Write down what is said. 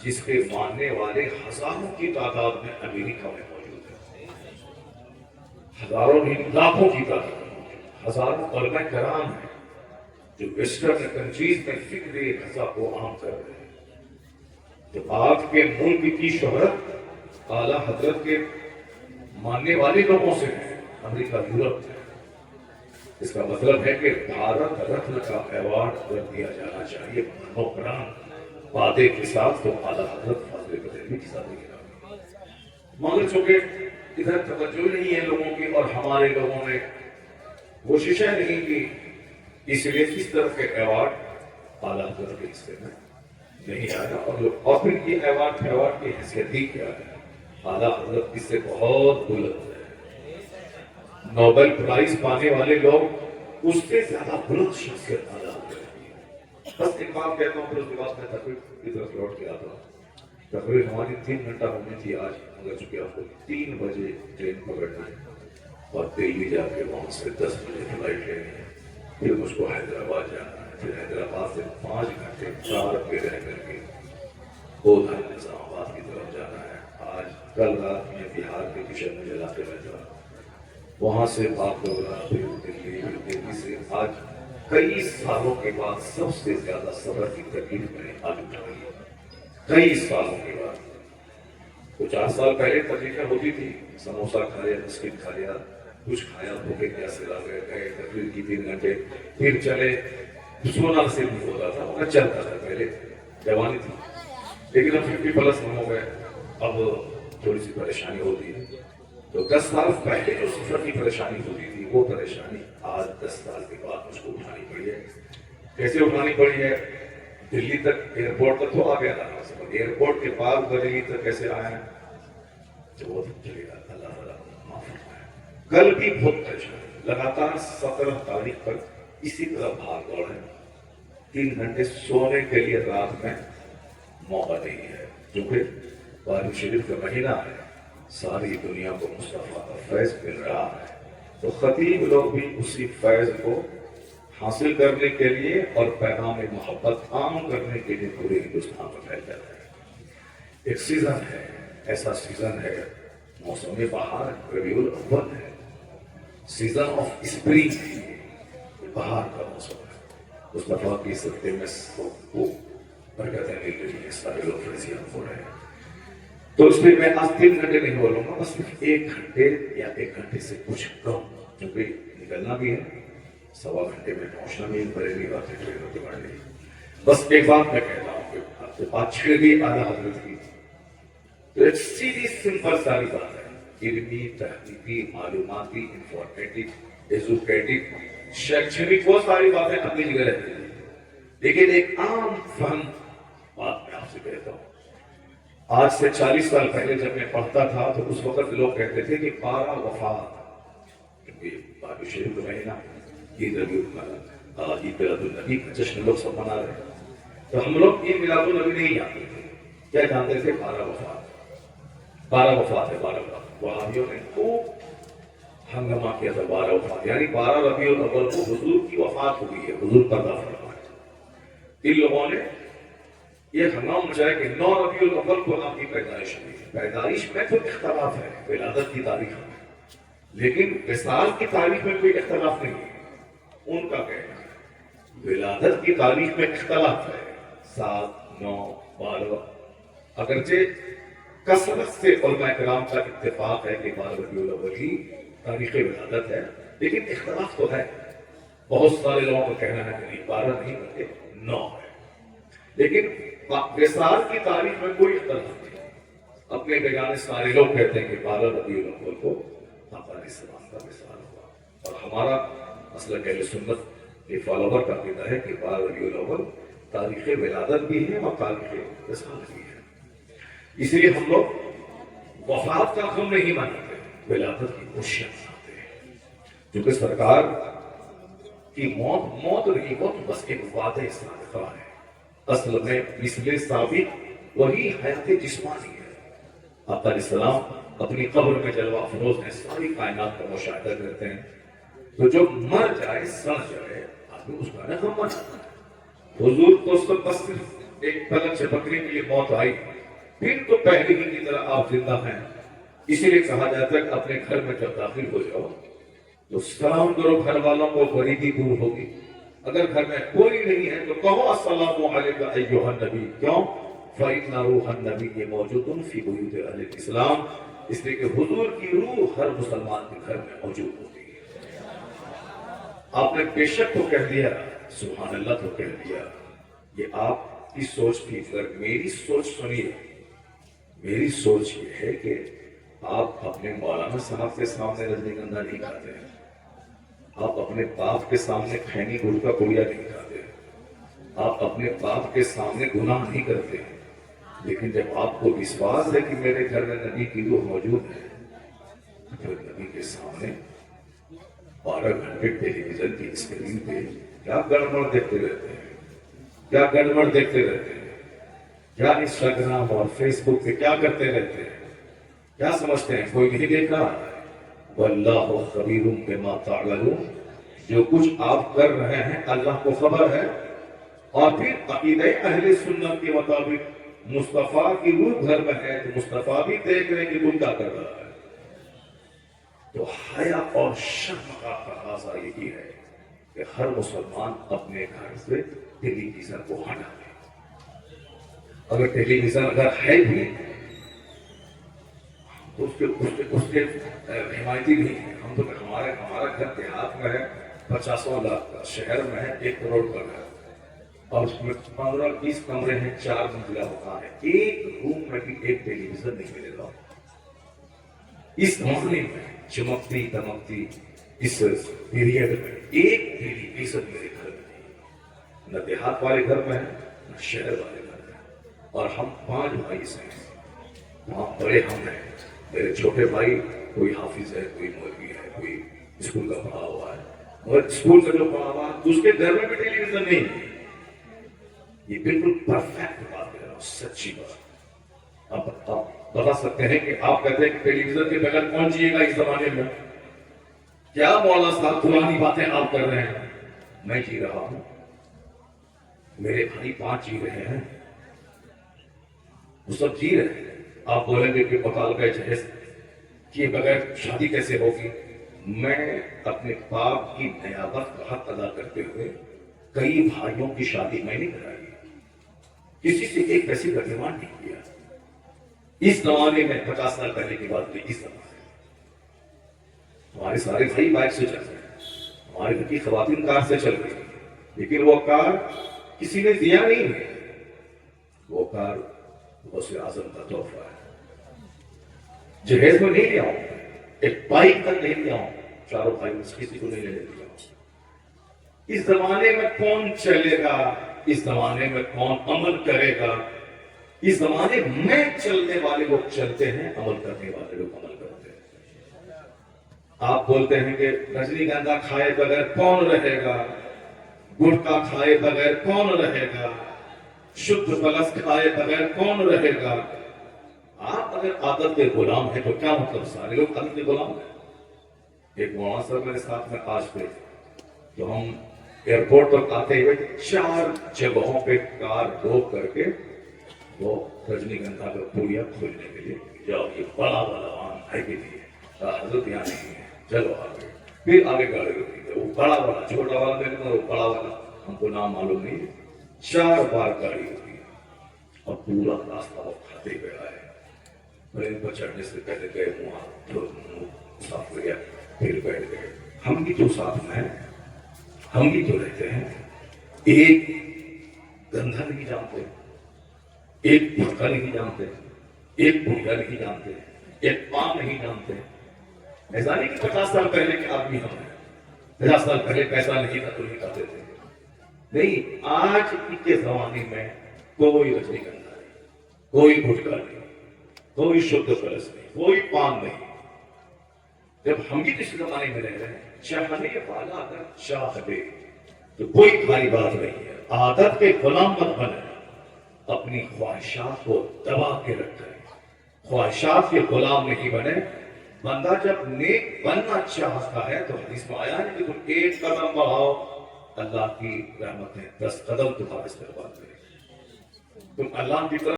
جس کے ماننے والے ہزاروں کی تعداد میں امریکہ میں موجود ہیں، ہزاروں نہیں لاکھوں کی تعداد میں ہزاروں علماء کرام ہیں جو ویسٹرن کنٹریز میں فکر غزہ کو عام کر رہے ہیں۔ تو آپ کے ملک کی شہرت اعلیٰ حضرت کے ماننے والے لوگوں سے ہے، امریکہ یورپ سے۔ اس کا مطلب ہے کہ بھارت رتن کا ایوارڈ اگر دیا جانا چاہیے نوکران وعدے کے ساتھ تو اعلیٰ حضرت فاضل بریلوی کی شادی کرا، مگر چونکہ ادھر توجہ نہیں ہے لوگوں کی اور ہمارے لوگوں نے کوششیں نہیں کی، اس لیے اس طرح کے ایوارڈ اعلیٰ حضرت کے حصے میں نہیں آیا۔ اور پھر یہ ایوارڈ کی حیثیت ہی کیا ہے، اعلیٰ حضرت اس سے بہت بلند ہے۔ نوبل پرائز پانے والے لوگ اس سے زیادہ بلند شخصیت اعلیٰ حضرت ہے۔ بس ایک بات کہتا ہوں پھر اس کے بعد میں تقریر کی طرف لوٹ کے آتا ہوں۔ تقریر ہماری 3 گھنٹہ ہونی تھی آج، مگر چونکہ آپ کو 3 بجے ٹرین پکڑنا ہے اور دہلی جا کے وہاں سے 10 بجے فلائٹ لینی ہے، پھر مجھ کو حیدرآباد جانا ہے، پھر حیدرآباد سے 5 گھنٹے کار پہ رہ کر کے بودھا نظام آباد کی طرف جانا ہے۔ آج کل رات میں بہار کے کشن میں علاقے میں تھا، وہاں سے بات ہو رہا، پھر دلی سے آج کئی سالوں کے بعد سب سے زیادہ سفر کی تکلیف میں نے آج اٹھائی ہے، کئی سالوں کے بعد۔ تو 4 سال پہلے تکلیفیں ہوتی تھی، سموسا کھا لیا، بسکٹ کھا لیا، کچھ کھایا، بھوکے پیاسے لا گئے، تقریر کی 3 گھنٹے، پھر چلے، سونا نصیب نہیں ہوتا تھا، مگر چلتا تھا، پہلے جوانی تھی۔ لیکن اب 50+ ہم ہو گئے، اب تھوڑی سی پریشانی ہوتی ہے۔ تو 10 سال پہلے جو سفر کی پریشانی ہوتی تھی وہ پریشانی آج 10 سال کے بعد مجھ کو اٹھانی پڑی ہے۔ کیسے اٹھانی پڑی ہے؟ دلی تک ایئرپورٹ تک تو آ گیا تھا، ایئرپورٹ کے بعد بریلی تک کیسے آیا ہے تو وہ چلے گا، اللہ تعالیٰ معاف فرمائے۔ کل بھی بہت پریشانی، لگاتار 17 تاریخ تک اسی طرح بھاگ دوڑ ہے، 3 گھنٹے سونے کے لیے رات میں موقع نہیں ہے، کیونکہ بارہ شریف کا مہینہ ہے، ساری دنیا کو مصطفیٰ کا فیض مل رہا ہے، تو خطیب لوگ بھی اسی فیض کو حاصل کرنے کے لیے اور پیغام محبت عام کرنے کے لیے پورے ہندوستان میں پھیل جاتے ہیں۔ ایک سیزن ہے، ایسا سیزن ہے، موسم بہار ربیع الاول ہے، سیزن آف اسپرنگ، بہار کا موسم ہے، مصطفیٰ کی صدقے میں سب کو برکتیں مل رہی ہیں، سارے لوگ فیضیاب ہو رہے ہیں۔ تو اس لیے میں آج 3 گھنٹے نہیں بولوں گا، بس 1 گھنٹے یا 1 گھنٹے سے کچھ کم، کیونکہ نکلنا بھی ہے، 1.25 گھنٹے میں پہنچنا بھی بریلی بات ٹرین ہوتی پڑ گئی۔ بس ایک بات میں کہتا ہوں کہ آپ سے بات چھڑ گئی اعلیٰ حضرت کی، تو ایک سیدھی سمپل ساری بات ہے، علمی، تحقیقی، معلوماتی، انفارمیٹو، ایجوکیٹو، شیکشنک، وہ ساری باتیں اپنی جگہ رہتی ہیں، لیکن ایک عام فہم بات میں آپ سے کہتا ہوں۔ آج سے 40 سال پہلے جب میں پڑھتا تھا تو اس وقت لوگ کہتے تھے کہ 12 وفات، کیونکہ بارہ شریف کا مہینہ، عید میلاد النبی کا جشن لوگ سب منا رہے ہیں، تو ہم لوگ عید میلاد النبی نہیں جانتے تھے، کیا جانتے تھے؟ 12 وفات، 12 وفات ہے، 12 وفات۔ وہابیوں نے خوب ہنگامہ کیا تھا، 12 وفات، یعنی 12 ربیع الاول کو حضور کی وفات ہوئی ہے، حضور پردہ فرمائے۔ ان لوگوں نے یہ ہنگامہ مچایا کہ 9 ربیع الاول کو آپ کی پیدائش ہوئی ہے۔ پیدائش میں تو اختلاف ہے، ولادت کی تاریخ میں، لیکن وصال کی تاریخ میں کوئی اختلاف نہیں ہے۔ ان کا کہنا ہے ولادت کی تاریخ میں اختلاف ہے، 7، 9، 12، اگرچہ کثرت سے علماء کرام کا اتفاق ہے کہ 12 ربیع الاول ہی تاریخ ولادت ہے، لیکن اختلاف تو ہے۔ بہت سارے لوگوں کا کہنا ہے کہ نہیں، 12 نہیں بلکہ 9 ہے، لیکن وصال کی تاریخ میں کوئی اختلاف نہیں۔ اپنے بیگانے سارے لوگ کہتے ہیں کہ 12 ربیع الاول کو آقا علیہ السلام کا وصال ہوا، اور ہمارا مسلک اہل سنت یہ فالوور کا عقیدہ ہے کہ 12 ربیع الاول تاریخ ولادت بھی ہے اور تاریخ وصال بھی ہے۔ اس لیے ہم لوگ وفات کا غم نہیں مناتے، ولادت کی خوشیاں مناتے ہیں، کیونکہ سرکار کی موت نہیں، وہ تو بس ایک وعدہ صادقہ ہے۔ اصل میں مثل ثابت وہی حیات جسمانی ہے۔ آقا علیہ السلام اپنی قبر میں جلوہ افروز ہیں، ساری کائنات کا مشاہدہ کرتے ہیں، تو جو مر جائے، سڑ جائے، آدمی اس کا غم مناتا ہے۔ حضور کو بس صرف ایک پلک جھپکنے کے لیے موت آئی، پھر تو پہلے ہی کی طرح آپ زندہ ہیں. اسی لیے کہا جاتا ہے کہ اپنے گھر میں جب داخل ہو جاؤ تو سلام کرو گھر والوں کو، غریبی دور ہوگی. اگر گھر میں کوئی نہیں ہے تو کہو السلام علیکم ایھا النبی. کیوں؟ فإن روح النبی موجود فی بیوت اہل الاسلام. اس لیے کہ حضور کی روح ہر مسلمان کے گھر میں موجود ہوتی ہے. آپ نے بے شک تو کہہ دیا، سبحان اللہ تو کہہ دیا. یہ آپ کی سوچ تھی. اگر میری سوچ سنیے، میری سوچ یہ ہے کہ آپ اپنے مولانا صاحب کے سامنے رجنی گندھا نہیں کھاتے ہیں، آپ اپنے باپ کے سامنے کھینی گڑ کا پڑیا نہیں کھاتے ہیں، آپ اپنے باپ کے سامنے گناہ نہیں کرتے ہیں. لیکن جب آپ کو وشواس ہے کہ میرے گھر میں نبی کی روح موجود ہے، پھر نبی کے سامنے 12 گھنٹے ٹیلی ویژن کی اسکرین پہ کیا گڑبڑ دیکھتے رہتے ہیں، کیا گڑبڑ دیکھتے رہتے ہیں، کیا انسٹاگرام اور فیس بک پہ کیا کرتے رہتے ہیں. کیا سمجھتے ہیں کوئی نہیں دیکھ رہا؟ واللہ خبیر بما تعملون. جو کچھ آپ کر رہے ہیں اللہ کو خبر ہے. اور پھر عقیدہ اہل سنت کے مطابق مصطفیٰ کی روح گھر میں ہے تو مصطفیٰ بھی دیکھ رہے ہیں کہ تم کیا کر رہا ہے. تو حیا اور شرم کا تقاضا یہی ہے کہ ہر مسلمان اپنے گھر سے ٹیلی ویژن کو ہٹا دے. اگر ٹیلی ویژن اگر ہے بھی اس کے حمایتی نہیں ہے. ہم تو ہمارا گھر دیہات میں ہے، 50 لاکھ کا، شہر میں ہے 1 کروڑ کا گھر، اور اس میں 15-20 کمرے ہیں، 4 منزلہ مکان ہے. ایک روم میں بھی ایک ٹیلی ویژن نہیں ملے گا. اس زمانے میں چمکتی دمکتی اس پیریڈ میں ایک ٹیلی ویژن میرے گھر میں نہیں. نہ دیہات والے گھر میں ہے، نہ شہر والے گھر میں. اور ہم 5 بھائی سے ہیں، وہاں بڑے ہم ہیں. میرے چھوٹے بھائی کوئی حافظ ہے، کوئی مولوی ہے، کوئی اسکول کا پڑھا ہوا ہے، اور اسکول کا جو پڑھا ہوا ہے اس کے گھر میں بھی ٹیلی ویژن نہیں ہے. یہ بالکل پرفیکٹ بات ہے، سچی بات. آپ بتا سکتے ہیں کہ آپ کہتے ہیں کہ ٹیلی ویژن کے بغیر کون جیے گا اس زمانے میں؟ کیا مولانا صاحب پرانی باتیں آپ کر رہے ہیں؟ میں جی رہا ہوں، میرے بھائی 5 جی رہے ہیں، وہ سب جی رہے ہیں. آپ بولیں گے کہ بطال کا جہیز کے بغیر شادی کیسے ہوگی؟ میں اپنے باپ کی نیابت کا حق ادا کرتے ہوئے کئی بھائیوں کی شادی میں نے کرائی، کسی سے ایک پیسے کا ڈیمانڈ نہیں کیا. اس زمانے میں 50 سال پہلے کی بات ہوئی. اس زمانے میں ہمارے سارے بھائی بائک سے چل رہے ہیں، ہمارے گھر کی خواتین کار سے چل رہی ہیں، لیکن وہ کار کسی نے دیا نہیں ہے. وہ کار غوث اعظم کا تحفہ ہے. جہیز میں نہیں لیا ہوں، ایک بائک تک نہیں لیا ہوں، چاروں بھائی میں کسی کو نہیں لے لیا ہوں. اس زمانے میں کون چلے گا؟ اس زمانے میں کون عمل کرے گا؟ اس زمانے میں چلنے والے لوگ چلتے ہیں، عمل کرنے والے لوگ عمل کرتے ہیں. آپ بولتے ہیں کہ رجنی گندھا کھائے بغیر کون رہے گا، گٹکا کھائے بغیر کون رہے گا، شدھ پلس کھائے بغیر کون رہے گا. آپ اگر عادت کے غلام ہیں تو کیا مطلب سارے لوگ عادت کے غلام ہیں؟ ایک مولانا صاحب میرے ساتھ میں آج پہ تو ہم ایئرپورٹ پر آتے ہوئے 4 جگہوں پہ کار روک کر کے وہ رجنی گندھا کا پوریا کھولنے کے لیے جاؤ، یہ بڑا والا وہاں ہے کہ نہیں ہے، حضرت یہاں نہیں ہے، چلو آگے. پھر آگے گاڑی روکی ہے، وہ بڑا والا، چھوٹا والا دیکھنا، وہ بڑا والا ہم کو نام معلوم نہیں ہے. 4 بار گاڑی روکی اور پورا راستہ وہ کھاتے ہوئے آئے. پلین پر چڑھنے سے پہلے گئے وہاں صاف ہو گیا، پھر بیٹھ گئے. ہم بھی تو ساتھ میں ہیں، ہم بھی تو رہتے ہیں. ایک گندھا نہیں جانتے، ایک بھٹکا نہیں جانتے، ایک بھوٹا نہیں جانتے، ایک پان نہیں جانتے. ایسا نہیں کہ 50 سال پہلے کے آدمی ہم ہیں، 50 سال پہلے پیسہ نہیں تھا تو نہیں کھاتے تھے. نہیں، آج کے زمانے میں کوئی رجنی گندھا نہیں، کوئی بھٹکا نہیں، کوئی شدھ پلس نہیں، کوئی پان نہیں. جب ہم بھی اس زمانے میں رہ رہے ہیں، چاہنے والا اگر چاہ لے تو کوئی بھاری بات نہیں ہے. عادت کے غلام مت بنے، اپنی خواہشات کو دبا کے رکھیں، خواہشات کے غلام نہیں بنے. بندہ جب نیک بننا چاہتا ہے تو حدیث میں آیا ہے کہ تم 1 قدم بڑھاؤ، اللہ کی رحمتیں 10 قدم تمہارے استقبال کریں. تم اللہ کی طرف